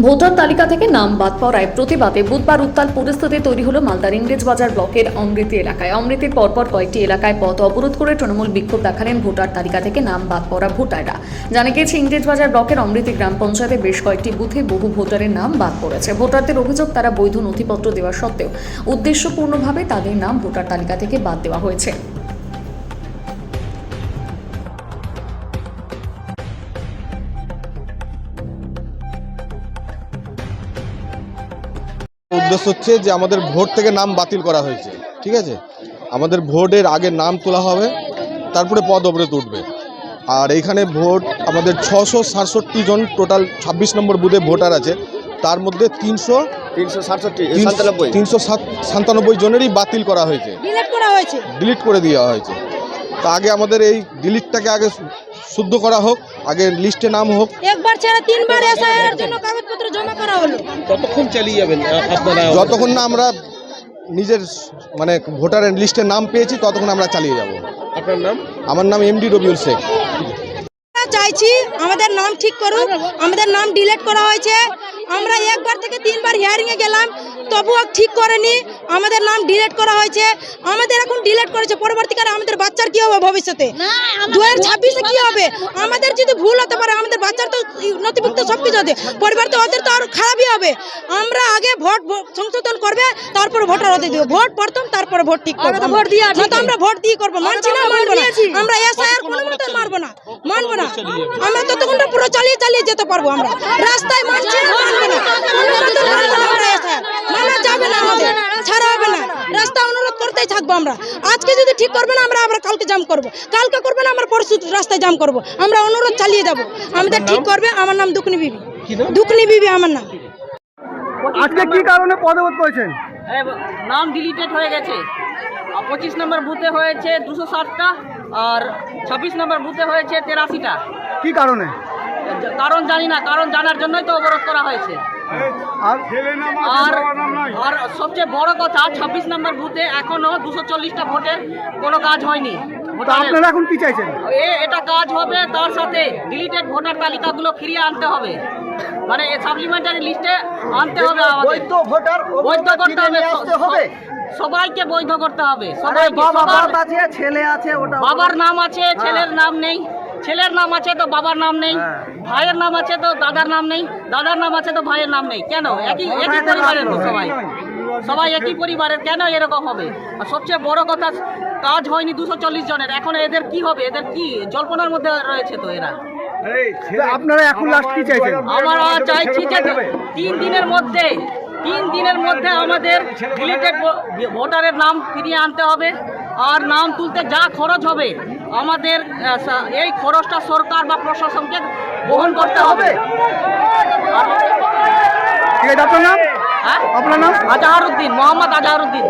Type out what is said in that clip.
Voter তালিকা থেকে নাম বাদ পড়ায় প্রতিবাদে বুধবার উত্তাল পরিস্থিতি তৈরি হলো মালদার ইংরেজবাজার ব্লকের অমৃতি এলাকায়। অমৃতির পরপর কয়েকটি এলাকায় পথ অবরোধ করে তৃণমূল বিক্ষোভ দেখালেন ভোটার তালিকা থেকে নাম বাদ পড়া ভোটাররা। জানা গিয়েছে, ইংরেজবাজার ব্লকের অমৃতি গ্রাম পঞ্চায়েতে বেশ কয়েকটি বুথে বহু ভোটারের নাম বাদ পড়েছে। ভোটারদের অভিযোগ, তারা বৈধ নথিপত্র দেওয়া সত্ত্বেও উদ্দেশ্যপূর্ণভাবে তাদের নাম ভোটার তালিকা থেকে বাদ দেওয়া হয়েছে। উদ্দেশ্য হচ্ছে যে আমাদের ভোট থেকে নাম বাতিল করা হয়েছে, ঠিক আছে। আমাদের ভোটের আগে নাম তোলা হবে, তারপরে পদ অবরোধ উঠবে। আর এইখানে ভোট আমাদের 667 জন টোটাল 26 নম্বর বুথে ভোটার আছে, তার মধ্যে 397 জনেরই বাতিল করা হয়েছে, ডিলিট করে দেওয়া হয়েছে। তা আগে আমাদের এই ডিলিটটাকে আগে শুদ্ধ করা হোক, আগে লিস্টে নাম হোক। একবার ছাড়া তিনবার এসআইআর জন্য কাগজপত্র জমা করা হলো। কতক্ষণ চালিয়ে যাবেন আপনারা? যতক্ষণ না আমরা নিজের ভোটারের লিস্টে নাম পেয়েছি ততক্ষণ আমরা চালিয়ে যাব। আপনার নাম? আমার নাম এমডি রবিউল শেখ। চাইছি আমাদের নাম ঠিক করুন, আমাদের নাম ডিলিট করা হয়েছে। আমরা একবার থেকে তিনবার হিয়ারিংয়ে গেলাম, তবুও ঠিক করেনি, আমাদের নাম ডিলিট করা হয়েছে। আমাদের এখন ডিলিট করেছে, পরবর্তীকালে আমাদের বাচ্চার কি হবে ভবিষ্যতে? 2026-এ কি হবে? আমাদের যদি ভুল হতে পারে, আমাদের বাচ্চার তো নথিভুক্ত সব কিছু আছে, পরিবার তো ওদের তো আরো খারাপই হবে। আমরা আগে ভোট সংশোধন করবে, তারপরে ভোটার হতে দিব। ভোট পড়তাম, তারপরে ভোট ঠিক করবো। ভোট দিয়ে আমরা ভোট দিয়ে করবো, মানছি না, মানবো না। আমরা এসআইআর কোনো মতে মানবো না। আমরা ততক্ষণটা পুরো চালিয়ে যেতে পারবো। আমরা রাস্তায় মানছি না, মানবো না, মানা যাবে না, আমাদের ছাড়া হবে না। রাস্তা অনুরোধ করতেই থাকবো আমরা। আজকে যদি ঠিক করবে না, আমরা আবার কালকে জাম করবো, কালকে করবে না, আমরা পরশু রাস্তায় জাম করবো। আমরা অনুরোধ চালিয়ে যাবো, আমাদের ঠিক করবে। আমার নাম দুকনি বিবি, দুকনি বিবি আমার নাম। আজকে কি কারণে পদবোধ করেছেন? নাম ডিলিটেড হয়ে গেছে। 25 নম্বর বুথে হয়েছে 260টা, আর 26 নম্বর বুথে হয়েছে 83টা। কি কারণে? কারণ জানি না, কারণ জানার জন্যই তো অবরোধ করা হয়েছে। আর সবচেয়ে বড় কথা, 26 নম্বর বুথে এখনো 240টা ভোটের কোনো কাজ হয়নি। আপনারা এখন কি চাইছেন? এটা কাজ হবে, তার সাথে ডিলিটেড ভোটার তালিকাগুলো ফিরিয়ে আনতে হবে, মানে সাপ্লিমেন্টারি লিস্টে আনতে হবে। বৈধ ভোটার বৈধ করতে হবে, সবাইকে বৈধ করতে হবে। ছেলে আছে, বাবার নাম আছে, ছেলের নাম নেই। ছেলের নাম আছে তো বাবার নাম নেই, ভাইয়ের নাম আছে তো দাদার নাম নেই, দাদার নাম আছে তো ভাইয়ের নাম নেই। কেন? একই পরিবারের তো সবাই একই পরিবারের, কেন এরকম হবে? আর সবচেয়ে বড় কথা, কাজ হয়নি 240 জনের। এখন এদের কি হবে? এদের কি জল্পনার মধ্যে রয়েছে তো এরা। আপনারা এখন লাস্ট কি চাইছেন? আমরা চাইছি যে 3 দিনের মধ্যে আমাদের ডিলিটেড ভোটারের নাম ফিরিয়ে আনতে হবে। আর নাম তুলতে যা খরচ হবে, আমাদের এই খরচটা সরকার বা প্রশাসনকে বহন করতে হবে। আপনার নাম? হ্যাঁ, আপনার নাম? আজহারউদ্দিন, মোহাম্মদ আজহারউদ্দিন।